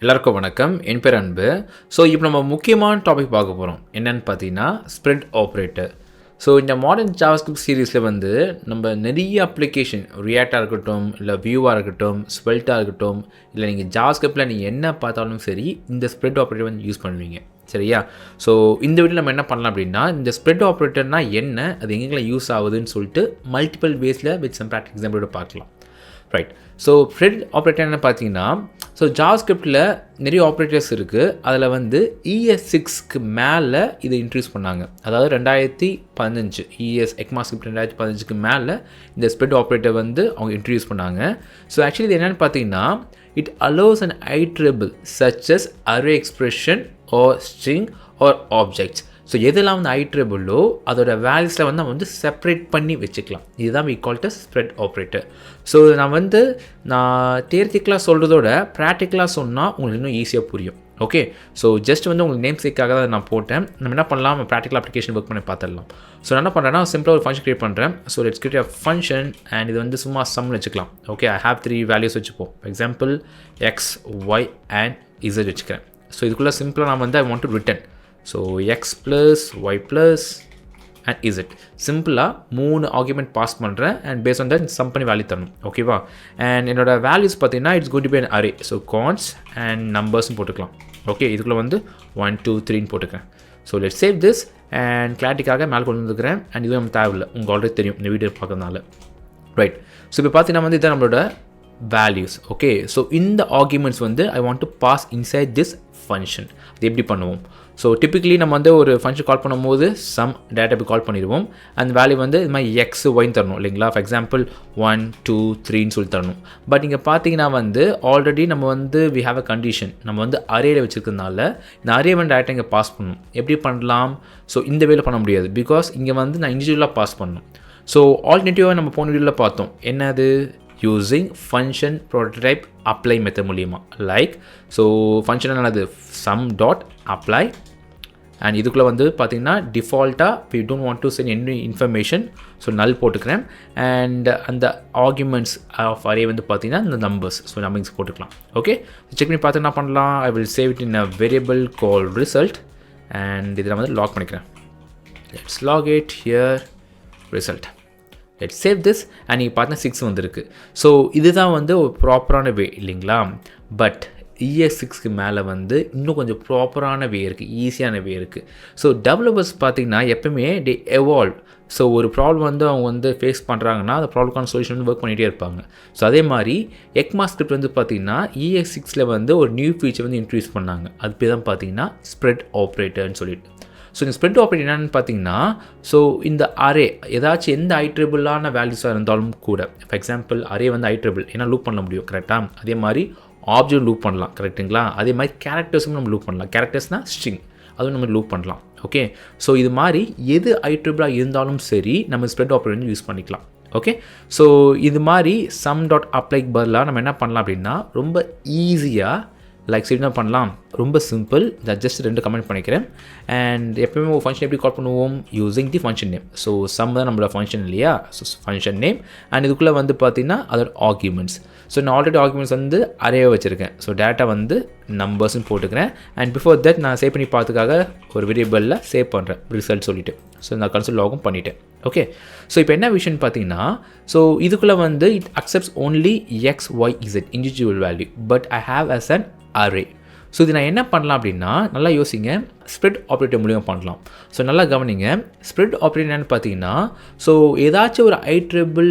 எல்லாருக்கும் வணக்கம். என் பேர் அன்பு. ஸோ இப்போ நம்ம முக்கியமான டாபிக் பார்க்க போகிறோம். என்னென்னு பார்த்தீங்கன்னா ஸ்ப்ரெட் ஆப்ரேட்டர். ஸோ இந்த மாடர்ன் ஜாவாஸ்கிரிப்ட் சீரீஸில் வந்து நம்ம நிறைய அப்ளிகேஷன் ரியாக்டாக இருக்கட்டும், இல்லை வியூவாக இருக்கட்டும், ஸ்வெல்ட்டாக இருக்கட்டும், இல்லை நீங்கள் ஜாவாஸ்கிரிப்டில் நீங்கள் என்ன பார்த்தாலும் சரி இந்த ஸ்ப்ரெட் ஆப்ரேட்டர் வந்து யூஸ் பண்ணுவீங்க. சரியா? ஸோ இந்த வீடியோ நம்ம என்ன பண்ணலாம் அப்படின்னா, இந்த ஸ்ப்ரெட் ஆப்ரேட்டர்னால் என்ன, அது எங்கெல்லாம் யூஸ் ஆகுதுன்னு சொல்லிட்டு மல்டிபிள் வேஸில் வித் சம் ப்ராக்டிகல் எக்ஸாம்பிளோட பார்க்கலாம். ரைட். ஸோ ஸ்ப்ரெட் ஆப்ரேட்டர் என்ன பார்த்தீங்கன்னா, ஸோ ஜாவாஸ்கிரிப்டில் நிறைய ஆப்ரேட்டர்ஸ் இருக்குது. அதில் வந்து ES6க்கு மேலே இதை இன்ட்ரடியூஸ் பண்ணாங்க. அதாவது 2015 ECMAScript 2015க்கு மேலே இந்த ஸ்ப்ரெட் ஆப்ரேட்டர் வந்து அவங்க இன்ட்ரடியூஸ் பண்ணாங்க. ஸோ ஆக்சுவலி இது என்னென்னு பார்த்தீங்கன்னா, it allows an iterable such as array expression or string or objects. So எதெல்லாம் வந்து ஐட்ரபிளோ அதோட வேல்யூஸில் வந்து நம்ம வந்து செப்பரேட் பண்ணி வச்சுக்கலாம். இதுதான் we call it as spread operator. So நான் தியரிட்டிக்கலாக சொல்கிறதோட ப்ராக்டிக்கலாக சொன்னால் உங்களுக்கு இன்னும் ஈஸியாக புரியும். ஓகே, ஸோ ஜஸ்ட் வந்து உங்களுக்கு நேம் சேக்காக தான் நான் போட்டேன். நம்ம என்ன பண்ணலாம், நம்ம ப்ராக்டிக்கல் அப்ளிகேஷன் ஒர்க் பண்ணி பார்த்துடலாம். ஸோ நான் என்ன பண்ணுறேன்னா, சிம்பிளாக ஒரு ஃபங்க்ஷன் க்ரியேட் பண்ணுறேன். So let's create a function and இது வந்து சும்மா சம்னு வச்சுக்கலாம். ஓகே, I have 3 வேல்யூஸ் வச்சுப்போம். Example x, y and z வச்சுக்கிறேன். ஸோ இதுக்குள்ளே சிம்பிளாக நான் வந்து I want to return. So x plus y plus and Z சிம்பிளாக 3 ஆர்குமெண்ட் பாஸ் பண்ணுறேன் and base on that sum பண்ணி வேல்யூ தரணும். ஓகேவா? அண்ட் என்னோட வேல்யூஸ் பார்த்தீங்கன்னா it's going to be an array. So const and நம்பர்ஸ்னு போட்டுக்கலாம். ஓகே, இதுக்குள்ளே வந்து 1 2 3ன்னு போட்டுக்கிறேன். So let save this and கிளாரிட்டிக்காக மேலே கொண்டு வந்துருக்கிறேன். அண்ட் இதுவும் நம்ம தேவையில்லை, உங்களுக்கு ஆல்ரெடி தெரியும் இந்த வீடியோ பார்க்கறதுனால. ரைட். ஸோ இப்போ பார்த்தீங்கன்னா வந்து இதான் நம்மளோட வேல்யூஸ். ஓகே, ஸோ இந்த ஆர்குமெண்ட்ஸ் வந்து I want to pass inside this function. அது எப்படி பண்ணுவோம்? ஸோ டிப்பிக்கலி நம்ம வந்து ஒரு ஃபங்க்ஷன் கால் பண்ணும்போது சம் டேட்டாபேஸ் கால் பண்ணிடுவோம். அந்த வேல்யூ வந்து இது மாதிரி எக்ஸ் ஒய்ன்னு தரணும் இல்லைங்களா? ஃபார் எக்ஸாம்பிள் 1 2 3ன்னு சொல்லி தரணும். பட் இங்கே பார்த்தீங்கன்னா வந்து ஆல்ரெடி நம்ம வந்து வி ஹாவ் அ கண்டிஷன். நம்ம வந்து அரேயில் வச்சுருக்கிறதுனால இந்த அரே வந்து டேரெக்டாக இங்கே பாஸ் பண்ணணும். எப்படி பண்ணலாம்? ஸோ இந்த வேலை பண்ண முடியாது, பிகாஸ் இங்கே வந்து நான் இண்டிவிஜுவலாக பாஸ் பண்ணணும். ஸோ ஆல்டர்னேட்டிவாக நம்ம போன வீடியோவில் பார்த்தோம். என்னது? Using function prototype apply method மூலியமா. லைக் ஸோ ஃபங்க்ஷன் என்னது? சம் டாட் அப்ளை அண்ட் இதுக்குள்ளே வந்து பார்த்தீங்கன்னா டிஃபால்ட்டாக we don't want to send any information. So null போட்டுக்கிறேன். அண்ட் அந்த ஆர்குமெண்ட்ஸ் ஆஃப் அரே வந்து பார்த்தீங்கன்னா இந்த நம்பர்ஸ். ஸோ நம்பர்ஸ் போட்டுக்கலாம். ஓகே, செக் பண்ணி பார்த்து என்ன பண்ணலாம்? I will save it in a variable call result and இதில் வந்து லாக் பண்ணிக்கிறேன். Let's log it here result. Let's save this and நீங்கள் பார்த்தீங்கன்னா 6 வந்துருக்கு. ஸோ இதுதான் வந்து ஒரு ப்ராப்பரான வே இல்லைங்களா? பட் ES6க்கு மேலே வந்து இன்னும் கொஞ்சம் ப்ராப்பரான வே இருக்குது, ஈஸியான வே இருக்குது. ஸோ டெவலப்பர்ஸ் பார்த்திங்கன்னா எப்பவுமே they evolve. ஸோ ஒரு ப்ராப்ளம் வந்து அவங்க வந்து ஃபேஸ் பண்ணுறாங்கன்னா அந்த ப்ராப்ளம்க்கான சொல்யூஷன் வந்து ஒர்க் பண்ணிகிட்டே இருப்பாங்க. ஸோ அதே மாதிரி ECMAScript வந்து பார்த்திங்கன்னா ES6ல் வந்து ஒரு நியூ ஃபீச்சர் வந்து இன்ட்ரடியூஸ் பண்ணாங்க. அது பேர் தான் பார்த்திங்கன்னா ஸ்ப்ரெட் ஆப்ரேட்டர்னு சொல்லிட்டு. ஸோ இந்த ஸ்ப்ரெட் ஆப்ரேட்டர் என்னென்னு பார்த்தீங்கன்னா, ஸோ இந்த அரே ஏதாச்சும் எந்த ஐட்ரபிளான வேல்யூஸாக இருந்தாலும் கூட, ஃபார் எக்ஸாம்பிள் அரே வந்து ஐட்ரபிள் ஏன்னா லூப் பண்ண முடியும், கரெக்டாக? அதே மாதிரி ஆப்ஜெக்ட் லூப் பண்ணலாம், கரெக்டுங்களா? அதே மாதிரி கேரக்டர்ஸும் நம்ம லூப் பண்ணலாம். கேரக்டர்ஸ்னால் ஸ்ட்ரிங், அதுவும் நம்ம லூப் பண்ணலாம். ஓகே, ஸோ இது மாதிரி எது ஐட்ரபிளாக இருந்தாலும் சரி நம்ம ஸ்ப்ரெட் ஆப்ரேட்டர் யூஸ் பண்ணிக்கலாம். ஓகே, ஸோ இது மாதிரி சம் டாட் அப்ளைக்கு பதிலாக நம்ம என்ன பண்ணலாம் அப்படின்னா, ரொம்ப ஈஸியாக லைக் சரி என்ன பண்ணலாம், ரொம்ப சிம்பிள். நான் ஜஸ்ட் 2 கமெண்ட் பண்ணிக்கிறேன். அண்ட் எப்போயுமே ஒரு ஃபங்க்ஷன் எப்படி கால் பண்ணுவோம்? Using the function name. So sum தான் நம்மளோட ஃபங்க்ஷன் இல்லையா? ஸோ ஃபங்க்ஷன் நேம் அண்ட் இதுக்குள்ளே வந்து பார்த்தீங்கன்னா அதோட ஆர்குமெண்ட்ஸ். ஸோ நான் ஆல்ரெடி ஆர்குமெண்ட்ஸ் வந்து அரேவை வச்சுருக்கேன். ஸோ டேட்டா வந்து நம்பர்ஸ்ன்னு போட்டுக்கிறேன். அண்ட் பிஃபோர் தட் நான் சேவ் பண்ணி பார்த்துக்காக ஒரு வேரியபிளில் சேவ் பண்ணுறேன் ரிசல்ட் சொல்லிவிட்டு. ஸோ நான் கன்சோல் லாகும் பண்ணிட்டேன். ஓகே, ஸோ இப்போ என்ன விஷயம்னு பார்த்தீங்கன்னா, ஸோ இதுக்குள்ளே வந்து it accepts only X Y Z individual value, but I have as an array. So இது நான் என்ன பண்ணலாம் அப்படின்னா, நல்லா யோசிங்க, ஸ்ப்ரெட் ஆப்ரேட்டர் மூலியமாக பண்ணலாம். ஸோ நல்லா கவனிங்க, ஸ்ப்ரெட் ஆப்ரேட்டர் என்னென்னு பார்த்தீங்கன்னா, ஸோ ஏதாச்சும் ஒரு ஐட்ரபிள்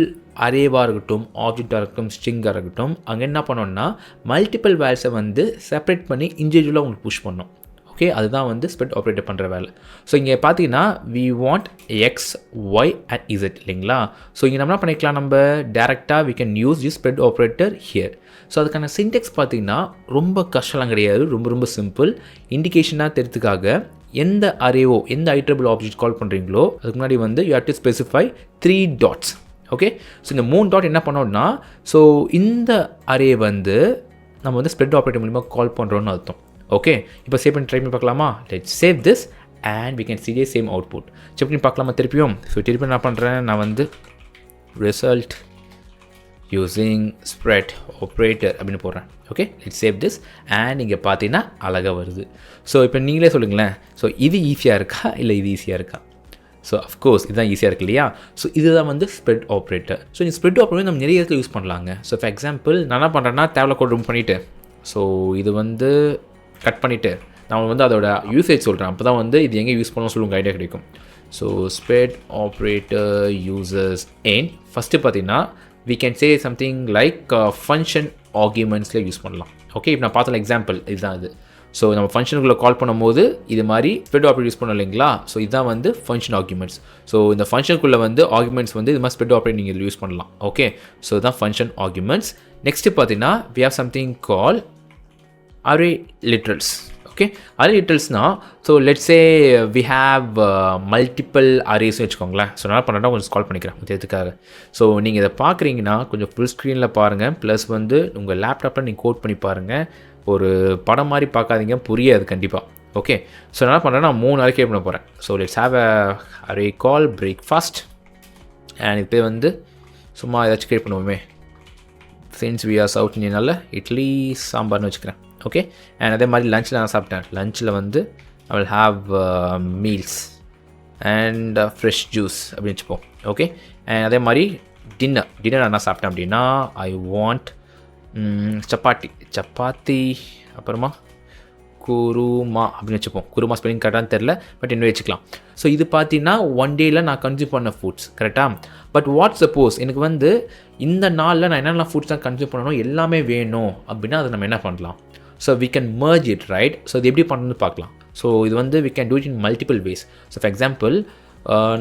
அரேவாக இருக்கட்டும், ஆப்ஜெக்டாக இருக்கட்டும், ஸ்ட்ரிங்காக இருக்கட்டும், அங்கே என்ன பண்ணோன்னா மல்டிபிள் வேல்யூஸை வந்து செப்பரேட் பண்ணி இண்டிவிஜுவலாக உங்களுக்கு புஷ் பண்ணோம். ஓகே, அதுதான் வந்து ஸ்ப்ரெட் ஆப்ரேட்டர் பண்ணுற வேலை. ஸோ இங்கே பார்த்தீங்கன்னா we want X Y and Z இல்லைங்களா? ஸோ இங்கே நம்ம என்ன பண்ணிக்கலாம், நம்ம டேரெக்டாக we can use the spread operator here. So அதுக்கான சின்டெக்ஸ் பார்த்தீங்கன்னா ரொம்ப கஷ்டம்லாம் கிடையாது, ரொம்ப ரொம்ப சிம்பிள். இண்டிகேஷனாக தெரிஞ்சுக்காக எந்த அரேவோ எந்த ஐட்ரபிள் ஆப்ஜெக்ட் கால் பண்ணுறீங்களோ அதுக்கு முன்னாடி வந்து you have to specify 3 dots. Okay, so இந்த 3 டாட் என்ன பண்ணோம்னா, ஸோ இந்த அரே வந்து நம்ம வந்து ஸ்ப்ரெட் ஆப்ரேட்டர் மூலமாக கால் பண்ணுறோன்னு அர்த்தம். ஓகே, இப்போ சேவ் பண்ணி ட்ரை பண்ணி பார்க்கலாமா? Let's save this and we can see the same output. Check பண்ணி பார்க்கலாமா திருப்பியும்? ஸோ திருப்பி என்ன பண்ணுறேன், நான் வந்து ரிசல்ட் using spread operator அப்படின்னு போடுறேன். Okay, let's save this and இங்கே பார்த்தீங்கன்னா அழகாக வருது. ஸோ இப்போ நீங்களே சொல்லுங்களேன், ஸோ இது ஈஸியாக இருக்கா இல்லை இது ஈஸியாக இருக்கா? ஸோ அஃப்கோர்ஸ் இதுதான் ஈஸியாக இருக்கு இல்லையா? ஸோ இதுதான் வந்து ஸ்ப்ரெட் ஆப்ரேட்டர். ஸோ இந்த ஸ்ப்ரெட் ஆப்ரேட்டர் நம்ம நிறைய இடத்துல யூஸ் பண்ணலாங்க. ஸோ ஃபார் எக்ஸாம்பிள் நான் என்ன பண்ணுறேன்னா தேவையில்ல கோட் ரூம் பண்ணிவிட்டு ஸோ இது வந்து கட் பண்ணிவிட்டு நான் வந்து அதோட யூசேஜ் சொல்கிறேன். அப்போ தான் வந்து இது எங்கே யூஸ் பண்ணணும் சொல்லுங்க ஐடியா கிடைக்கும். ஸோ ஸ்ப்ரெட் ஆப்ரேட்டர் யூசர்ஸ் என் ஃபஸ்ட்டு பார்த்தீங்கன்னா we can say something like function argumentsல யூஸ் பண்ணலாம். ஓகே, இப்போ நான் பார்த்தல எக்ஸாம்பிள் இதுதான் இது. ஸோ நம்ம ஃபங்க்ஷனுக்குள்ளே கால் பண்ணும்போது இது மாதிரி ஸ்ப்ரெட் ஆப்ரேட்டர் யூஸ் பண்ணோம் இல்லைங்களா? ஸோ இதுதான் வந்து ஃபங்க்ஷன் ஆர்குமெண்ட்ஸ். ஸோ இந்த ஃபங்க்ஷனுக்குள்ளே வந்து ஆர்குமெண்ட்ஸ் வந்து இது மாதிரி ஸ்ப்ரெட் ஆப்ரேட்டர் நீங்கள் இதில் யூஸ் பண்ணலாம். ஓகே, ஸோ இதுதான் ஃபங்க்ஷன் ஆர்குமெண்ட்ஸ். நெக்ஸ்ட்டு பார்த்தீங்கன்னா we have something called array literals. Okay, array லிட்டரல்ஸ்னா so let's say we have multiple அரேஸ்னு வச்சுக்கோங்களேன். ஸோ நான் பண்ணால் கொஞ்சம் கால் பண்ணிக்கிறேன் எதுக்காக. ஸோ நீங்கள் இதை பார்க்குறீங்கன்னா கொஞ்சம் ஃபுல் ஸ்க்ரீனில் பாருங்கள், ப்ளஸ் வந்து உங்கள் லேப்டாப்பில் நீங்கள் கோட் பண்ணி பாருங்கள். ஒரு படம் மாதிரி பார்க்காதீங்க, புரியாது கண்டிப்பாக. ஓகே, ஸோ நான் பண்ணுறேன், நான் 3 அரே கிரியேட் பண்ண போகிறேன். So let's have a array call breakfast and இப்போ வந்து சும்மா ஏதாச்சும் கிரியேட் பண்ணுவோமே. சின்ஸ் வி ஆர் சவுத் இந்தியனால இட்லி சாம்பார்னு வச்சுக்கிறேன். ஓகே, அண்ட் அதே மாதிரி லஞ்சில் நான் சாப்பிட்டேன். லஞ்சில் வந்து ஐ will have meals and fresh juice அப்படின்னு வச்சுப்போம். ஓகே, அண்ட் அதே மாதிரி டின்னர் நான் என்ன சாப்பிட்டேன் அப்படின்னா ஐ வாண்ட் சப்பாத்தி அப்புறமா குருமா அப்படின்னு வச்சுப்போம். குருமா ஸ்பெல்லிங் கரெக்டானு தெரில, பட் இன்னும் வச்சுக்கலாம். ஸோ இது பார்த்தீங்கன்னா ஒன் டேயில் நான் கன்சியூம் பண்ண ஃபுட்ஸ் கரெக்டாக. பட் வாட் சப்போஸ் எனக்கு வந்து இந்த நாளில் நான் என்னென்ன ஃபுட்ஸ் தான் கன்சியூம் பண்ணணும் எல்லாமே வேணும் அப்படின்னா அது நம்ம என்ன பண்ணலாம்? So we can merge it, right? So இது எப்படி பண்ணணும்னு பார்க்கலாம். ஸோ இது வந்து we can do it in multiple ways. So for example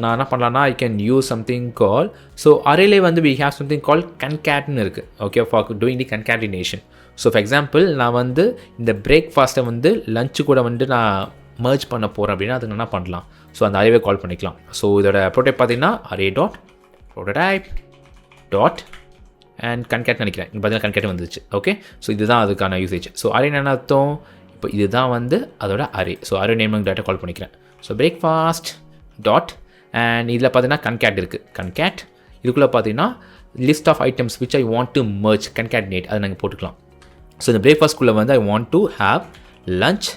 நான் என்ன பண்ணலான்னா I can use something call so அரேலே வந்து we have something called concatenன்னு இருக்குது. Okay, for doing the concatenation. So for example நான் வந்து இந்த பிரேக்ஃபாஸ்ட்டை வந்து லஞ்சு கூட வந்து நான் merge பண்ண போகிறேன் அப்படின்னா அதுக்கு என்ன பண்ணலாம்? ஸோ அந்த அரேவே கால் பண்ணிக்கலாம். ஸோ இதோட ப்ரோடைப் பார்த்தீங்கன்னா array dot prototype dot and concat நினைக்கிறேன். இங்கே பார்த்தீங்கன்னா கன்கேட் வந்துச்சு. ஓகே, ஸோ இதுதான் அதுக்கான யூசேஜ். ஸோ அரே என்ன அர்த்தம்? இப்போ இதுதான் வந்து அதோட array. So array name data call பண்ணிக்கிறேன். ஸோ பிரேக்ஃபாஸ்ட் டாட் அண்ட் இதில் பார்த்தீங்கன்னா கன்கேட் இருக்குது. கன்கேட் இதுக்குள்ளே பார்த்தீங்கன்னா list of items which I want to merge concatenate அதை நாங்கள் போட்டுக்கலாம். ஸோ இந்த பிரேக்ஃபாஸ்ட்குள்ளே வந்து I want to have lunch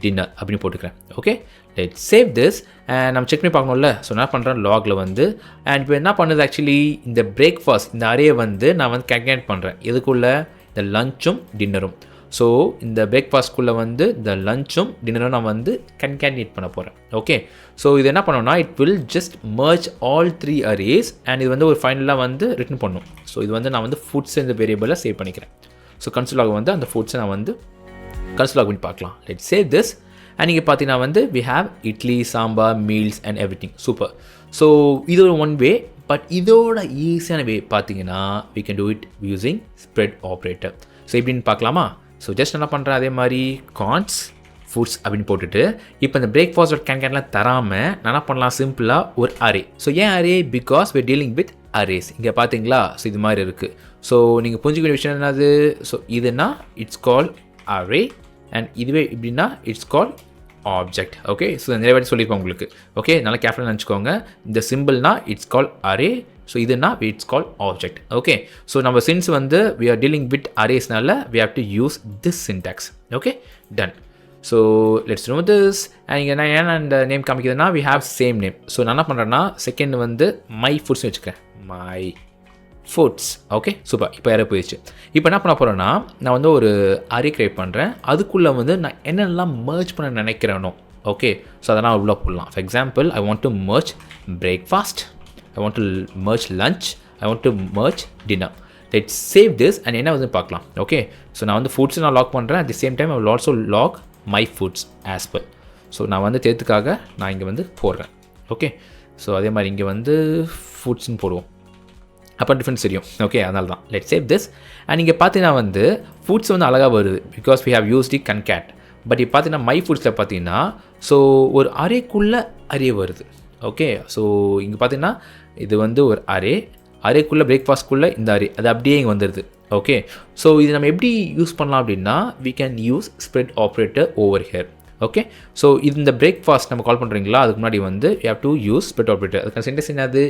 dinner அப்படின்னு போட்டுக்கிறேன். Okay, let save this and நம்ம செக் பண்ணி பார்க்கணும்ல. ஸோ என்ன பண்ணுறேன் லாகில் வந்து அண்ட் இப்போ என்ன பண்ணுது ஆக்சுவலி இந்த பிரேக்ஃபாஸ்ட் இந்த அரேயை வந்து நான் வந்து கன்கேட் பண்ணுறேன். இதுக்குள்ளே இந்த லஞ்சும் டின்னரும். ஸோ இந்த பிரேக்ஃபாஸ்ட்குள்ளே வந்து இந்த லஞ்சும் டின்னரும் நான் வந்து கன்கேட்னேட் பண்ண போகிறேன். ஓகே, ஸோ இது என்ன பண்ணோம்னா it will just merge all 3 arrays and இது வந்து ஒரு ஃபைனலாக வந்து ரிட்டன் பண்ணும். ஸோ இது வந்து நான் வந்து ஃபுட்ஸ் இந்த வேரியபிளில் சேவ் பண்ணிக்கிறேன். ஸோ கன்சோலாக வந்து அந்த ஃபுட்ஸை நான் வந்து கன்சோலாக பண்ணி பார்க்கலாம். லெட் சேவ் திஸ் அண்ட் இங்கே பார்த்தீங்கன்னா வந்து we have idli sambar meals and everything. Super. So இது ஒரு ஒன் வே. பட் இதோட ஈஸியான வே பார்த்தீங்கன்னா we can do it using spread operator. So எப்படின்னு பார்க்கலாமா? ஸோ ஜஸ்ட் என்ன பண்ணுறேன் அதே மாதிரி கான்ஸ் ஃபுட்ஸ் அப்படின்னு போட்டுட்டு இப்போ இந்த பிரேக்ஃபாஸ்ட் கேன்கேட்லாம் தராமல் நான் என்ன பண்ணலாம் சிம்பிளாக ஒரு அரே. ஸோ ஏன் array? Because we're dealing with arrays. இங்கே பார்த்தீங்களா? ஸோ இது மாதிரி இருக்குது. ஸோ நீங்கள் புரிஞ்சுக்க வேண்டிய விஷயம் என்னது? ஸோ இதுனா இட்ஸ் கால் அரே அண்ட் இதுவே இப்படின்னா it's call object. Okay, so நிறைய வாட்டி சொல்லியிருப்பேன் உங்களுக்கு. ஓகே, நல்லா கேர்ஃபுல்லாக நினச்சிக்கோங்க. இந்த சிம்பிள்னா இட்ஸ் கால் அரே, ஸோ இதுனா it's call object. Okay, so நம்ம சின்ஸ் வந்து we are dealing with அரேஸ்னால we have to use this syntax. Okay, done. So let's remove this and இங்கே நான் ஏன் அந்த நேம் காமிக்கிறதுனா we have same name. So நான் என்ன பண்ணுறேன்னா செகண்ட் வந்து மை ஃபுட்ஸ்னு வச்சுக்கிறேன். My foods. Okay, super. இப்போ யாரோ போயிடுச்சு. இப்போ என்ன பண்ண போகிறேன்னா நான் வந்து ஒரு அரே கிரியேட் பண்ணுறேன். அதுக்குள்ளே வந்து நான் என்னென்னலாம் மர்ஜ் பண்ண நினைக்கிறேனோ ஓகே, ஸோ அதெல்லாம் உள்ள போடலாம். For example I want to merge breakfast, I want to merge lunch, I want to merge dinner. Let's save this and என்ன வந்து பார்க்கலாம். ஓகே, ஸோ நான் வந்து ஃபுட்ஸ் நான் லாக் பண்ணுறேன். At the same time I will also log my foods as well. So நான் வந்து தேர்த்துக்காக நான் இங்கே வந்து போடுறேன். ஓகே, ஸோ அதே மாதிரி இங்கே வந்து ஃபுட்ஸ்ன்னு போடுவோம். அப்போ டிஃப்ரென்ஸ் தெரியும். ஓகே, அதனால தான் லெட் சேவ் திஸ் அண்ட் இங்கே பார்த்தீங்கன்னா வந்து ஃபுட்ஸ் வந்து அழகாக வருது because we have used the concat. But இப்போ பார்த்தீங்கன்னா மை ஃபுட்ஸில் பார்த்தீங்கன்னா ஸோ ஒரு அரேக்குள்ளே அரே வருது. ஓகே, ஸோ இங்கே பார்த்தீங்கன்னா இது வந்து ஒரு அரேக்குள்ளே பிரேக்ஃபாஸ்ட்குள்ளே இந்த அரே அது அப்படியே இங்கே வந்துடுது. ஓகே, ஸோ இது நம்ம எப்படி யூஸ் பண்ணலாம் அப்படின்னா we can use spread operator over here. Okay, so இந்த பிரேக்ஃபாஸ்ட் நம்ம கால் பண்ணுறீங்களா அதுக்கு முன்னாடி வந்து we have to use spread operator. அதுக்கான சென்டென்ஸ் என்னது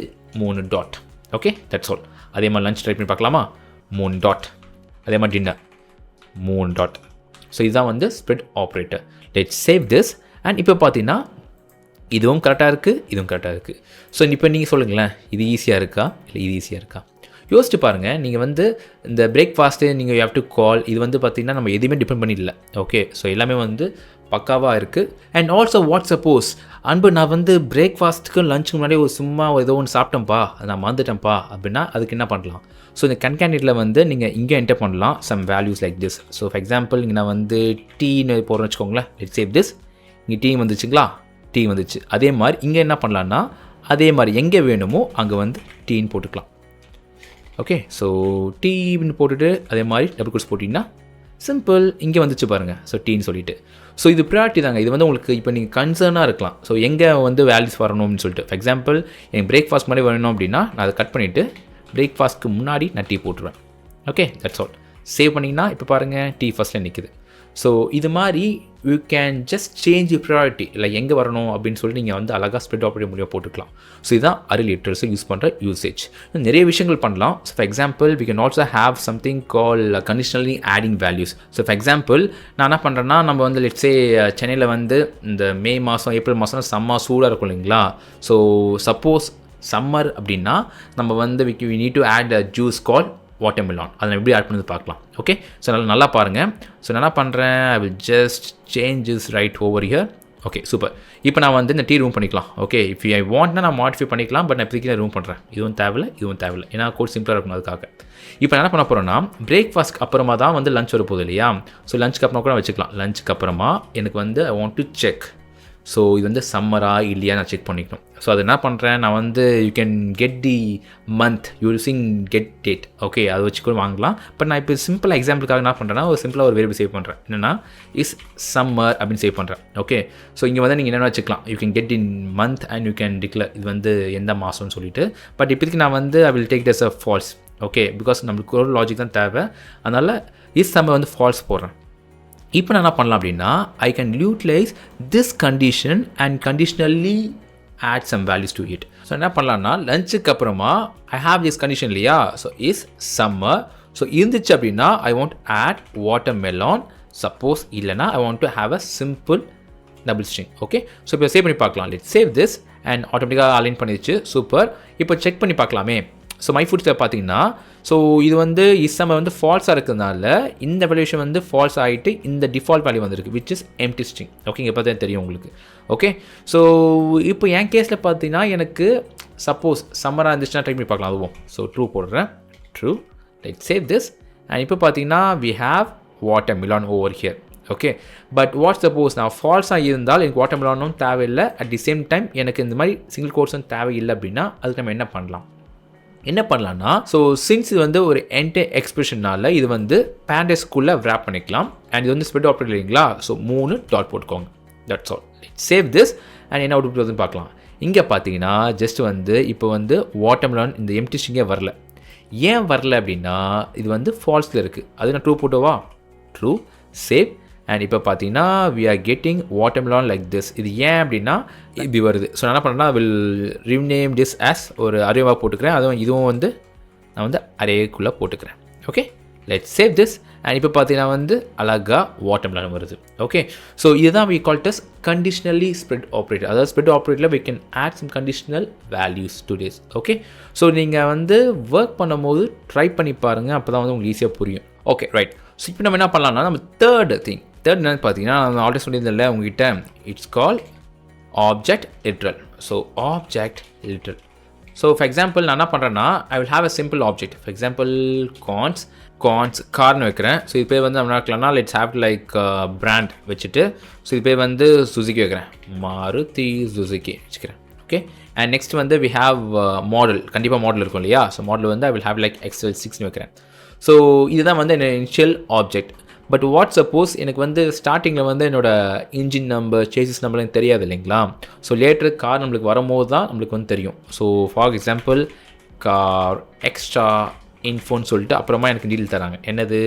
3 டாட். Okay, that's all. அதே மாதிரி லஞ்ச் ட்ரை பண்ணி பார்க்கலாமா? 3 டாட், அதே மாதிரி டின்னர் 3 டாட். ஸோ இதுதான் வந்து spread operator. Let's save this. And இப்போ பார்த்தீங்கன்னா இதுவும் கரெக்டாக இருக்குது, இதுவும் கரெக்டாக இருக்குது. ஸோ இப்போ நீங்கள் சொல்லுங்களேன், இது ஈஸியாக இருக்கா இல்லை இது ஈஸியாக இருக்கா? யோசிச்சு பாருங்கள். நீங்கள் வந்து இந்த பிரேக்ஃபாஸ்ட்டு நீங்கள் ஹேவ் டு கால், இது வந்து பார்த்திங்கன்னா நம்ம எதுவுமே டிபெண்ட் பண்ணிடல. ஓகே, ஸோ எல்லாமே வந்து பக்காவாக இருக்குது. அண்ட் ஆல்சோ வாட் சப்போஸ் அன்பு நான் வந்து பிரேக்ஃபாஸ்ட்டுக்கு லஞ்சுக்கு முன்னாடி ஒரு சும்மா ஏதோ ஒன்று சாப்பிட்டேன்ப்பா, நான் மறந்துட்டேன்ப்பா அப்படின்னா அதுக்கு என்ன பண்ணலாம்? ஸோ இந்த கன்கேண்டிட்டில் வந்து நீங்கள் இங்கே என்டர் பண்ணலாம் some values like this. So for example இங்கே நான் வந்து டீன்னு போகிறேன்னு வச்சுக்கோங்களேன். Let's save this. இங்கே டீ வந்துச்சுங்களா? டீ வந்துச்சு. அதே மாதிரி இங்கே என்ன பண்ணலான்னா அதே மாதிரி எங்கே வேணுமோ அங்கே வந்து டீன்னு போட்டுக்கலாம். ஓகே, ஸோ டீன்னு போட்டுட்டு அதே மாதிரி டபுள் கோட்ஸ் போட்டிங்கன்னா சிம்பிள் இங்கே வந்துச்சு பாருங்கள். ஸோ டீன்னு சொல்லிட்டு. ஸோ இது ப்ரியாரிட்டி தாங்க. இது வந்து உங்களுக்கு இப்போ நீங்கள் கன்சர்னாக இருக்கலாம். ஸோ எங்கே வந்து வேல்யூஸ் வரணும்னு சொல்லிட்டு. ஃபார் எக்ஸாம்பிள் எனக்கு பிரேக்ஃபாஸ்ட் மாதிரி வரணும் அப்படின்னா நான் அதை கட் பண்ணிவிட்டு பிரேக்ஃபாஸ்ட்க்கு முன்னாடி நான் டீ போட்டுருவேன். Okay, that's all. சேவ் பண்ணிங்கன்னா இப்போ பாருங்கள் டீ ஃபஸ்ட்டில் நிற்குது. ஸோ இது மாதிரி you can just change you priority, இல்லை எங்கே வரணும் அப்படின்னு சொல்லி நீங்கள் வந்து அழகாக ஸ்ப்ரெட் ஆப்ரேட்டர் மூலியமாக போட்டுக்கலாம். ஸோ இதுதான் அரே லிட்டர்ஸை யூஸ் பண்ணுற யூசேஜ். நிறைய விஷயங்கள் பண்ணலாம். So for example we can also have something call conditionally adding values. So for example நான் என்ன பண்ணுறேன்னா நம்ம வந்து லெட்ஸே சென்னையில் வந்து இந்த மே மாதம் ஏப்ரல் மாதம் செம்ம சூடாக இருக்கும் இல்லைங்களா? ஸோ சப்போஸ் சம்மர் அப்படின்னா நம்ம வந்து we need to add a juice call watermelon. அதை நம்ம எப்படி ஆட் பண்ணி பார்க்கலாம். ஓகே, ஸோ நல்லா பாருங்கள். ஸோ நான் என்ன பண்ணுறேன், I will just change is right over here. Okay, super. இப்போ நான் வந்து இந்த டீ ரூம் பண்ணிக்கலாம். ஓகே, இஃப் ஐ வாண்ட்னா நான் மாடிஃபை பண்ணிக்கலாம். பட் நான் இப்போதைக்கு ரூம் பண்ணுறேன். இதுவும் தேவையில்லை, இதுவும் தேவையில்லை. ஏன்னா கோட் சிம்பிளாக இருக்கும் அதுக்காக. இப்போ என்ன பண்ண போகிறோன்னா பிரேக்ஃபாஸ்ட் அப்புறமா தான் வந்து லஞ்ச் வர போகுது இல்லையா? ஸோ லஞ்சுக்கு அப்புறமா கூட வச்சுக்கலாம். லஞ்சுக்கு அப்புறமா எனக்கு வந்து I want to check. So இது வந்து சம்மரா இல்லையா நான் செக் பண்ணிக்கணும். ஸோ அது என்ன பண்ணுறேன், நான் வந்து you can get the month using get date. Okay, அதை வச்சு கூட வாங்கலாம். பட் நான் இப்போ சிம்பிளாக எக்ஸாம்பிளுக்காக என்ன பண்ணுறேன்னா ஒரு சிம்பிளாக ஒரு வேரியபிள் சேவ் பண்ணுறேன். என்னென்னா இஸ் சம்மர் அப்படின்னு சேவ் பண்ணுறேன். ஓகே, ஸோ இங்கே வந்து நீங்கள் என்னென்ன வச்சுக்கலாம். You can get in month and you can declare இது வந்து எந்த மாதம்னு சொல்லிட்டு. பட் இப்போதைக்கு நான் வந்து I will take this a false. Okay, because நம்மளுக்கு ஒரு லாஜிக் தான் தேவை. அதனால் இஸ் சம்மர் வந்து ஃபால்ஸ் போடுறேன். இப்போ நான் என்ன பண்ணலாம் அப்படின்னா I can utilize this condition and conditionally add some values to it. So என்ன பண்ணலான்னா லஞ்சுக்கு அப்புறமா ஐ ஹாவ் திஸ் கண்டிஷன் இல்லையா? So is summer. ஸோ இருந்துச்சு அப்படின்னா I want add watermelon. Suppose இல்லைனா I want to have a simple double string. Okay, so இப்போ save பண்ணி பார்க்கலாம். லெட்ஸ் சேவ் திஸ் அண்ட் ஆட்டோமேட்டிக்காக அலைன் பண்ணிடுச்சு. சூப்பர். இப்போ செக் பண்ணி பார்க்கலாமே. ஸோ மை ஃபுட்ஸில் பார்த்தீங்கன்னா ஸோ இது வந்து இஸ்ஸம்மர் வந்து ஃபால்ஸாக இருக்கிறதுனால இந்த வேல்யூஷன் வந்து ஃபால்ஸ் ஆகிட்டு இந்த டிஃபால்ட் வேல்யூ வந்துருக்கு which is empty string. Okay, இங்கே பார்த்தா தெரியும் உங்களுக்கு. ஓகே, ஸோ இப்போ என் கேஸில் பார்த்தீங்கன்னா எனக்கு சப்போஸ் சம்மராக இருந்துச்சுன்னா ட்ரை பண்ணி பார்க்கலாம். அதுவும் ஸோ ட்ரூ போடுறேன். True. Let's save this and இப்போ பார்த்தீங்கன்னா we have watermelon over here. Okay, but what suppose நான் ஃபால்ஸாக இருந்தால் எனக்கு வாட்டர்மெலானும் தேவையில்லை. அட் தி சேம் டைம் எனக்கு இந்த மாதிரி சிங்கிள் கோர்ஸும் தேவையில்லை அப்படின்னா அதுக்கு நம்ம என்ன பண்ணலாம்னா ஸோ சின்ஸ் இது வந்து ஒரு என்டை எக்ஸ்பிரஷனால் இது வந்து பேண்டஸ்குள்ளே ரேப் பண்ணிக்கலாம். அண்ட் இது வந்து ஸ்ப்ரெட் ஆப்ரேட்டர் இல்லைங்களா? ஸோ 3 டாட் போட்டுக்கோங்க. That's all. Save this and என்ன அவுட் வருதுன்னு பார்க்கலாம். இங்கே பார்த்தீங்கன்னா ஜஸ்ட் வந்து இப்போ வந்து வாட்டர்மெலான் இந்த எம்டி ஸ்ட்ரிங்கே வரல. ஏன் வரல அப்படின்னா இது வந்து ஃபால்ஸில் இருக்குது. அது நான் ட்ரூ போட்டோவா? ட்ரூ. சேவ் அண்ட் இப்போ பார்த்தீங்கன்னா we are getting watermelon like this. இது ஏன் அப்படின்னா இப்படி வருது. ஸோ நான் என்ன பண்ணேன்னா வில் ரிநேம் திஸ் ஆஸ் ஒரு அரேவாக போட்டுக்கிறேன். அதுவும் இதுவும் வந்து நான் வந்து அரேக்குள்ளே போட்டுக்கிறேன். Okay, let's save this and இப்போ பார்த்தீங்கன்னா வந்து அழகாக வாட்டர்மெலான் வருது. ஓகே, ஸோ இதுதான் we called as conditionally spread operator. அதாவது ஸ்ப்ரெட் ஆப்ரேட்டரில் we can add some conditional values to this. Okay, so நீங்கள் வந்து ஒர்க் பண்ணும்போது ட்ரை பண்ணி பாருங்கள். அப்போ தான் வந்து உங்களுக்கு ஈஸியாக புரியும். Okay, right. ஸோ இப்போ நம்ம என்ன பண்ணலாம்னா நம்ம தேர்ட் என்னன்னு பார்த்தீங்கன்னா நான் ஆல்ரெடி சொல்லியிருந்தேன்ல உங்ககிட்ட it's call object literal. So object literal. So for example நான் என்ன பண்ணுறேன்னா I will have a simple object. For example const கார்னு வைக்கிறேன். ஸோ இது பேர் வந்து நம்ம இருக்கலாம்னா லெட்ஸ் ஹேவ் லைக் பிராண்ட் வச்சுட்டு ஸோ இது பேர் வந்து சுசுகி வைக்கிறேன். மாருதி சுசுகி வச்சுக்கிறேன். ஓகே, அண்ட் நெக்ஸ்ட் வந்து வி ஹாவ் மாடல். கண்டிப்பாக மாடல் இருக்கும் இல்லையா? ஸோ மாடல் வந்து I will have like XL6 வைக்கிறேன். ஸோ இதுதான் வந்து என்னோட initial object. But what suppose எனக்கு வந்து ஸ்டார்டிங்கில் வந்து என்னோடய இன்ஜின் நம்பர் சேசிஸ் நம்பர் எனக்கு தெரியாது இல்லைங்களா? ஸோ லேட்டர் கார் நம்மளுக்கு வரும்போது தான் நம்மளுக்கு வந்து தெரியும். So for example car extra இன்ஃபோன்னு சொல்லிட்டு அப்புறமா எனக்கு டீட்டெயில் தராங்க. என்னது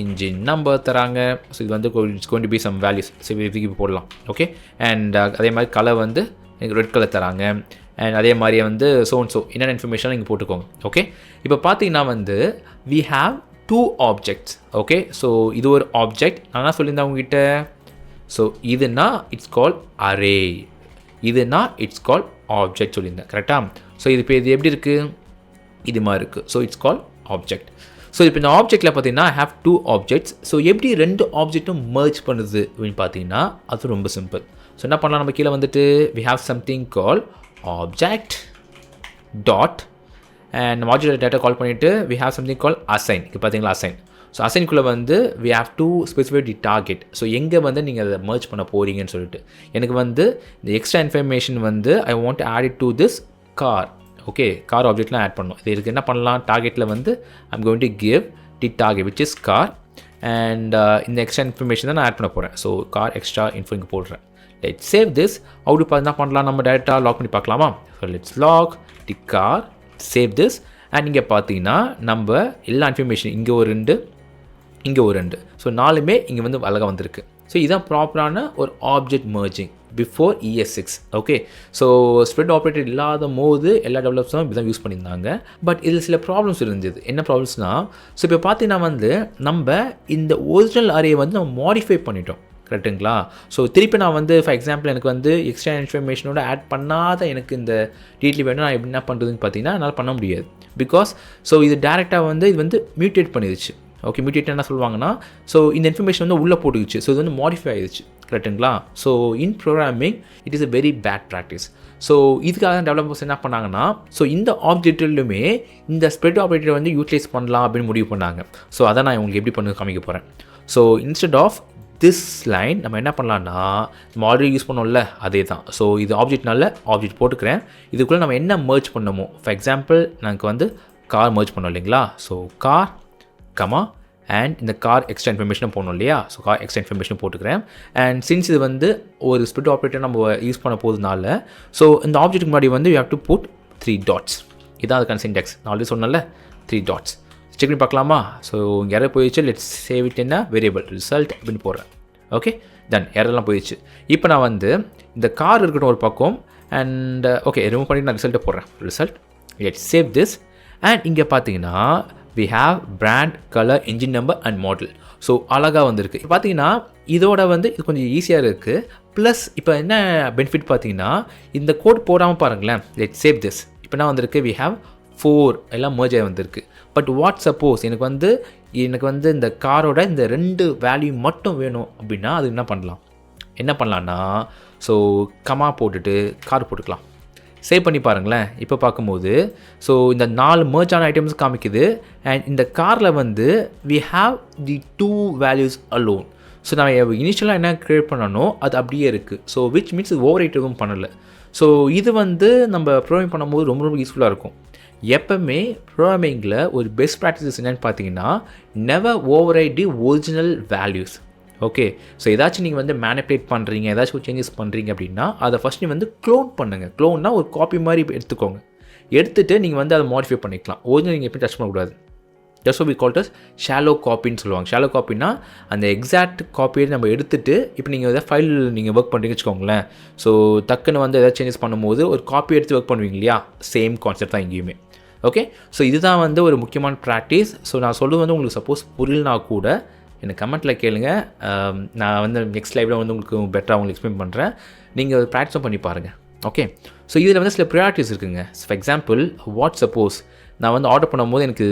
இன்ஜின் நம்பர் தராங்க. ஸோ இது வந்து it's going to be some values. So இதுக்கு போடலாம். ஓகே, அண்ட் அதே மாதிரி கலர் வந்து எனக்கு ரெட் கலர் தராங்க. அண்ட் அதே மாதிரியே வந்து ஸோ என்னென்ன இன்ஃபர்மேஷன் இங்கே போட்டுக்கோங்க. ஓகே, இப்போ பார்த்தீங்கன்னா வந்து we have 2 objects. Okay, so இது ஒரு ஆப்ஜெக்ட். நான் என்ன சொல்லியிருந்தேன் உங்ககிட்ட, ஸோ இதுனா இட்ஸ் கால் அரே, இதுனா இட்ஸ் கால் ஆப்ஜெக்ட் சொல்லியிருந்தேன் கரெக்டாக. ஸோ இது இப்போ இது எப்படி இருக்குது, இது மாதிரி இருக்குது. So it's call object. So இப்போ இந்த ஆப்ஜெக்ட்டில் பார்த்தீங்கன்னா I have 2 objects. ஸோ எப்படி 2 ஆப்ஜெக்ட்டும் மர்ஜ் பண்ணுது அப்படின்னு பார்த்தீங்கன்னா அது ரொம்ப சிம்பிள். ஸோ என்ன பண்ணலாம், நம்ம கீழே வந்துட்டு we have something called object dot and object data call பண்ணிவிட்டு we have something called assign. இப்போ பார்த்தீங்களா assign. ஸோ அசைன்குள்ளே வந்து we have to specify the target. So எங்கே வந்து நீங்கள் அதை மர்ஜ் பண்ண போகிறீங்கன்னு சொல்லிட்டு எனக்கு வந்து இந்த எக்ஸ்ட்ரா இன்ஃபர்மேஷன் வந்து I want to add it to this car. Okay, car ஆப்ஜெக்ட்லாம் ஆட் பண்ணணும். இதுக்கு என்ன பண்ணலாம், டார்கெட்டில் வந்து I'm going to give the target which is car and இந்த எக்ஸ்ட்ரா இன்ஃபர்மேஷன் தான் நான் ஆட் பண்ண போகிறேன். ஸோ கார் எக்ஸ்ட்ரா இன்ஃபோ இங்கே போடுறேன். Let's save this. அவுட் இப்போ என்ன பண்ணலாம், நம்ம டேரெக்டாக லாக் பண்ணி பார்க்கலாமா. So let's lock the car, save this. And இங்கே பார்த்தீங்கன்னா நம்ம எல்லா இன்ஃபர்மேஷன் இங்கே ஒரு 2 இங்கே ஒரு 2, ஸோ 4மே இங்கே வந்து அழகாக வந்திருக்கு. ஸோ இதுதான் ப்ராப்பரான ஒரு object merging before ES6. Okay, so spread operator இல்லாத போது எல்லா டெவலப்ஸும் இப்படி தான் யூஸ் பண்ணியிருந்தாங்க. பட் இதில் சில ப்ராப்ளம்ஸ் இருந்தது. என்ன ப்ராப்ளம்ஸ்னால், ஸோ இப்போ பார்த்தீங்கன்னா வந்து நம்ம இந்த ஒரிஜினல் அரே வந்து நம்ம மாடிஃபை பண்ணிட்டோம் கரெக்டுங்களா. ஸோ திருப்பி நான் வந்து ஃபார் எக்ஸாம்பிள் எனக்கு வந்து எக்ஸ்ட்ரா இன்ஃபர்மேஷனோட ஆட் பண்ணாத எனக்கு இந்த டீட்டெயில் வேணும், நான் எப்படி என்ன பண்ணுறதுன்னு பார்த்தீங்கன்னா என்னால் பண்ண முடியாது. பிகாஸ் ஸோ இது டேரெக்டாக வந்து இது வந்து மியூட்டேட் பண்ணிடுச்சு. ஓகே, மியூட்டேட் என்ன சொல்லுவாங்கன்னா, ஸோ இந்த இன்ஃபர்மேஷன் வந்து உள்ளே போட்டுக்கிச்சு. ஸோ இது வந்து மாடிஃபை ஆகிடுச்சு கரெக்டுங்களா. So in programming it is a very bad practice. So இதுக்காக டெவலப்பர்ஸ் என்ன பண்ணாங்கன்னா, ஸோ இந்த ஆப்ஜெக்ட்லையுமே இந்த ஸ்ப்ரெட் ஆப்ரேட்டர் வந்து யூட்டிலைஸ் பண்ணலாம் அப்படின்னு முடிவு பண்ணாங்க. ஸோ அதை நான் உங்களுக்கு எப்படி பண்ண காமிக்க போகிறேன். So instead of this line நம்ம என்ன பண்ணலான்னா, நம்ம ஆல்ரெடி யூஸ் பண்ணோம்ல அதே தான். ஸோ இது ஆப்ஜெக்ட்னால ஆப்ஜெக்ட் போட்டுக்கிறேன். இதுக்குள்ளே நம்ம என்ன மர்ஜ் பண்ணமோ, ஃபார் எக்ஸாம்பிள் எனக்கு வந்து கார் மர்ஜ் பண்ணோம் இல்லைங்களா. ஸோ கார் கமா அண்ட் இந்த கார் எக்ஸ்ட்ரா இன்ஃபர்மேஷனும் போடணும் இல்லையா. ஸோ கார் எக்ஸ்ட்ரா இன்ஃபர்மேஷனும் போட்டுக்கிறேன். அண்ட் சின்ஸ் இது வந்து ஒரு ஸ்ப்ளிட் ஆப்ரேட்டர் நம்ம யூஸ் பண்ண போகிறதுனால ஸோ இந்த ஆப்ஜெக்ட்டுக்கு முன்னாடி வந்து you have to put 3 dots. இதான் அதுக்கான சின்டெக்ஸ். நான் ஆல்ரெடி சொன்னேன்ல 3 dots. செக் பண்ணி பார்க்கலாமா. ஸோ இங்கே எரர் போயிடுச்சு. லெட்ஸ் சேவ் இட் என்ன வேரியபிள் ரிசல்ட் அப்படின்னு போடுறேன். ஓகே டன், எரர்லாம் போயிடுச்சு. இப்போ நான் வந்து இந்த கார் இருக்கட்டும் ஒரு பக்கம் அண்ட் ஓகே ரிமூவ் பண்ணிட்டு நான் ரிசல்ட்டை போடுறேன். Result let's save this. And இங்கே பார்த்தீங்கன்னா we have brand, color, engine number and model. So அழகாக வந்திருக்கு. இப்போ பார்த்தீங்கன்னா இதோட வந்து இது கொஞ்சம் ஈஸியாக இருக்குது. ப்ளஸ் இப்போ என்ன பெனிஃபிட் பார்த்தீங்கன்னா, இந்த கோட் போடாமல் பாருங்களேன். Let's save this. இப்போ என்ன வந்திருக்கு, we have 4 எல்லாம் merge ஆகி வந்திருக்கு. பட் வாட் சப்போஸ் எனக்கு வந்து இந்த காரோட இந்த 2 வேல்யூ மட்டும் வேணும் அப்படின்னா அது என்ன பண்ணலான்னா ஸோ கமா போட்டுட்டு கார் போட்டுக்கலாம். சேவ் பண்ணி பாருங்களேன். இப்போ பார்க்கும்போது ஸோ இந்த 4 merge ஆன ஐட்டம்ஸ் காமிக்குது. அண்ட் இந்த காரில் வந்து we have the 2 values alone. So நான் இனிஷியலாக என்ன க்ரியேட் பண்ணனோ அது அப்படியே இருக்குது. ஸோ விச் மீன்ஸ் இது ஓவர் ரைட் எதுவும் பண்ணலை. ஸோ இது வந்து நம்ம ப்ரோக்ராமிங் பண்ணும்போது ரொம்ப ரொம்ப யூஸ்ஃபுல்லாக இருக்கும். எப்பவுமே ப்ரோக்ராமிங்கில் ஒரு பெஸ்ட் ப்ராக்டிசஸ் என்னென்னு பார்த்தீங்கன்னா, never over right the original values. Okay, so ஏதாச்சும் நீங்கள் வந்து மேனிப்புலேட் பண்ணுறீங்க, ஏதாச்சும் ஒரு சேஞ்சஸ் பண்ணுறீங்க அப்படின்னா அதை ஃபஸ்ட் நீங்கள் வந்து க்ளோன் பண்ணுங்கள். க்ளோன்னா ஒரு காப்பி மாதிரி எடுத்துக்கோங்க. எடுத்துகிட்டு நீங்கள் வந்து அதை மாடிஃபை பண்ணிக்கலாம். ஒரிஜினல் நீங்கள் எப்படி டச் பண்ணக்கூடாது. Just we called as shallow காப்பின்னு சொல்லுவாங்க. ஷாலோ காப்பின்னா அந்த எக்ஸாக்ட் காப்பியை நம்ம எடுத்துகிட்டு இப்போ நீங்கள் எதாவது ஃபைல் நீங்கள் ஒர்க் பண்ணுறீங்கன்னு வச்சுக்கோங்களேன். ஸோ டக்குன்னு வந்து எதாவது சேஞ்சஸ் பண்ணும்போது ஒரு காப்பி எடுத்து ஒர்க் பண்ணுவீங்க இல்லையா, சேம் கான்செப்ட் தான் இங்கேயுமே. ஓகே, ஸோ இதுதான் வந்து ஒரு முக்கியமான ப்ராக்டிஸ். ஸோ நான் சொல்லுவது வந்து உங்களுக்கு சப்போஸ் புரியலனா கூட எனக்கு கமெண்ட்டில் கேளுங்க. நான் வந்து நெக்ஸ்ட் லைவில் வந்து உங்களுக்கு பெட்டராக உங்களுக்கு எக்ஸ்பிளைன் பண்ணுறேன். நீங்கள் ப்ராக்டிஸும் பண்ணி பாருங்கள். ஓகே, ஸோ இதில் வந்து சில ப்ரியாரிட்டிஸ் இருக்குங்க. ஃபார் எக்ஸாம்பிள் வாட் சப்போஸ் நான் வந்து ஆர்டர் பண்ணும்போது எனக்கு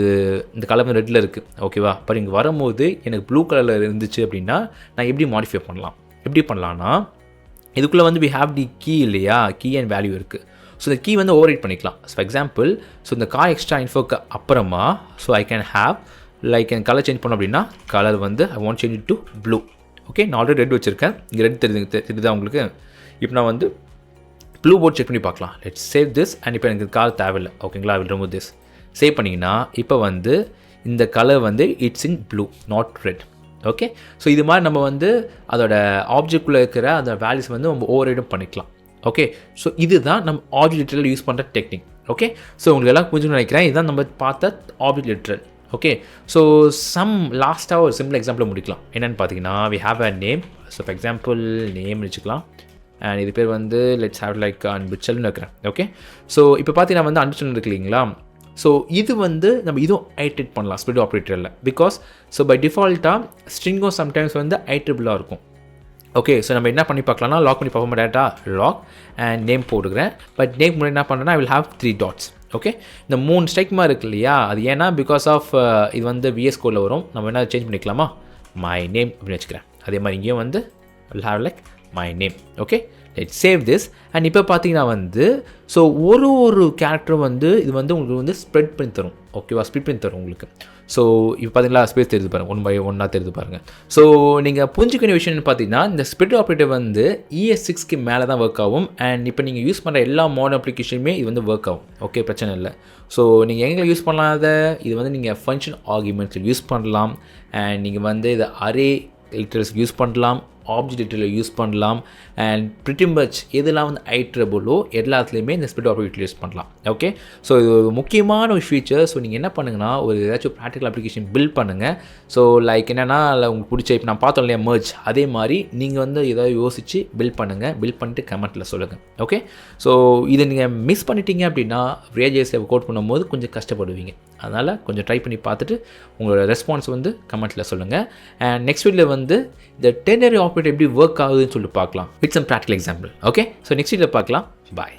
இந்த கலர் வந்து ரெட்டில் இருக்குது ஓகேவா. பட் இங்கே வரும்போது எனக்கு ப்ளூ கலரில் இருந்துச்சு அப்படின்னா நான் எப்படி மாடிஃபை பண்ணலாம். எப்படி பண்ணலான்னா இதுக்குள்ளே வந்து we have the key இல்லையா, கீ அண்ட் வேல்யூ இருக்குது. ஸோ இந்த கீ வந்து ஓவர் ரைட் பண்ணிக்கலாம். ஃபார் எக்ஸாம்பிள் ஸோ இந்த கார் எக்ஸ்ட்ரா இன்ஃபோக்கு அப்புறமா so I can have like N colour change பண்ணோம் அப்படின்னா கலர் வந்து I want change it to blue. Okay, நான் ஆல்ரெடி ரெட் வச்சுருக்கேன். இங்கே ரெட் தெரியுதா உங்களுக்கு. இப்போ நான் வந்து ப்ளூ போர்ட் செக் பண்ணி பார்க்கலாம். Let's save this. அண்ட் இப்போ எனக்கு கார் தேவையில்லை ஓகேங்களா. I will remove this. Save பண்ணிங்கன்னா இப்போ வந்து இந்த கலர் வந்து it's in blue not red. Okay, so இது மாதிரி நம்ம வந்து அதோட ஆப்ஜெக்ட்குள்ளே இருக்கிற அந்த வேல்யூஸ் வந்து நம்ம ஓவர் ரைடும் பண்ணிக்கலாம். ஓகே, ஸோ இதுதான் நம்ம ஆப்ஜெக்ட் லிட்ரல் யூஸ் பண்ணுற டெக்னிக். ஓகே, ஸோ உங்களுக்கு எல்லாம் புரிஞ்சுன்னு நினைக்கிறேன். இதுதான் நம்ம பார்த்த ஆப்ஜெக்ட் லிட்ரல். ஓகே, ஸோ லாஸ்ட்டாக ஒரு சிம்பிள் எக்ஸாம்பிள் முடிக்கலாம். என்னென்னு பார்த்தீங்கன்னா we have a name. So for example name வச்சுக்கலாம். அண்ட் இது பேர் வந்து லெட்ஸ் ஹேவ் லைக் அன்பிச்சல்னு வைக்கிறேன். ஓகே, ஸோ இப்போ பார்த்தீங்கன்னா வந்து அன்பிச்சல் இருக்கு இல்லைங்களா. ஸோ இது வந்து நம்ம இதுவும் ஐட்ரேட் பண்ணலாம் ஸ்ப்ரெட் ஆப்ரேட்டரில். பிகாஸ் ஸோ பை டிஃபால்ட்டாக ஸ்ட்ரிங்கும் சம்டைம்ஸ் வந்து ஐட்ரபிளாக இருக்கும். ஓகே, ஸோ நம்ம என்ன பண்ணி பார்க்கலாம்னா லாக் பண்ணி பார்ப்போம். டேட்டா லாக் அண்ட் நேம் போட்டுக்கிறேன். பட் நேம் முன்னாடி என்ன பண்ணுறேன்னா I will have 3 dots. Okay, இந்த 3 ஸ்ட்ரைக்மா இருக்கு இல்லையா, அது ஏன்னா பிகாஸ் ஆஃப் இது வந்து விஎஸ் கோடில் வரும். நம்ம என்ன சேஞ்ச் பண்ணிக்கலாமா, மை நேம் அப்படின்னு வச்சுக்கிறேன். அதே மாதிரி இங்கேயும் வந்து will have like my name. Okay, let's save this. And இப்போ பார்த்தீங்கன்னா வந்து ஸோ ஒரு கேரக்டரும் வந்து இது வந்து உங்களுக்கு வந்து ஸ்ப்ரெட் பண்ணி தரும். ஓகேவா, ஸ்ப்ளிட் பண்ணி தரும் உங்களுக்கு. ஸோ இப்போ பார்த்தீங்களா ஸ்பேஸ் தெரிஞ்சு பாருங்கள், 1 by 1 தெரிஞ்சு பாருங்கள். ஸோ நீங்கள் புரிஞ்சுக்கிற விஷயம்னு பார்த்தீங்கன்னா இந்த ஸ்ப்ரெட் ஆப்ரேட்டர் வந்து ES6க்கு மேலே தான் ஒர்க் ஆகும். அண்ட் இப்போ நீங்கள் யூஸ் பண்ணுற எல்லா மாடர்ன் அப்ளிகேஷனுமே இது வந்து ஒர்க் ஆகும். ஓகே, பிரச்சனை இல்லை. ஸோ நீங்கள் எங்கே யூஸ் பண்ணலாத இது வந்து நீங்கள் ஃபங்க்ஷன் ஆர்குமெண்ட்ஸில் யூஸ் பண்ணலாம். அண்ட் நீங்கள் வந்து இதை அரே லிட்டரல்ஸ் யூஸ் பண்ணலாம், ஆப்ஜெக்ட் லிட்டரில் யூஸ் பண்ணலாம். அண்ட் பிரிட்டி மச் எதெல்லாம் வந்து ஐட்ரபிளோ எல்லாத்துலேயுமே இந்த ஸ்ப்ரெட் ஆப்ரேட்டர் யூஸ் பண்ணலாம். ஓகே, ஸோ இது ஒரு முக்கியமான ஒரு ஃபீச்சர். ஸோ நீங்கள் என்ன பண்ணுங்கன்னா ஒரு ஏதாச்சும் ப்ராக்டிக்கல் அப்ளிகேஷன் பில்ட் பண்ணுங்கள். ஸோ லைக் என்னென்னா அதில் உங்களுக்கு பிடிச்ச இப்போ நான் பார்த்தோம் இல்லையா மர்ஜ், அதே மாதிரி நீங்கள் வந்து ஏதாவது யோசித்து பில்ட் பண்ணுங்கள். பில்ட் பண்ணிட்டு கமெண்ட்டில் சொல்லுங்கள். ஓகே, ஸோ இதை நீங்கள் மிஸ் பண்ணிட்டீங்க அப்படின்னா React.js கோட் பண்ணும்போது கொஞ்சம் கஷ்டப்படுவீங்க. அதனால் கொஞ்சம் ட்ரை பண்ணி பார்த்துட்டு உங்களோட ரெஸ்பான்ஸ் வந்து கமெண்ட்டில் சொல்லுங்கள். அண்ட் நெக்ஸ்ட் வீடியோவில் வந்து இந்த டெர்னரி ஆப்ரேட்டர் எப்படி ஒர்க் ஆகுதுன்னு சொல்லிட்டு பார்க்கலாம் with some practical example. Okay, so next வீடியோவில் பார்க்கலாம். பாய்.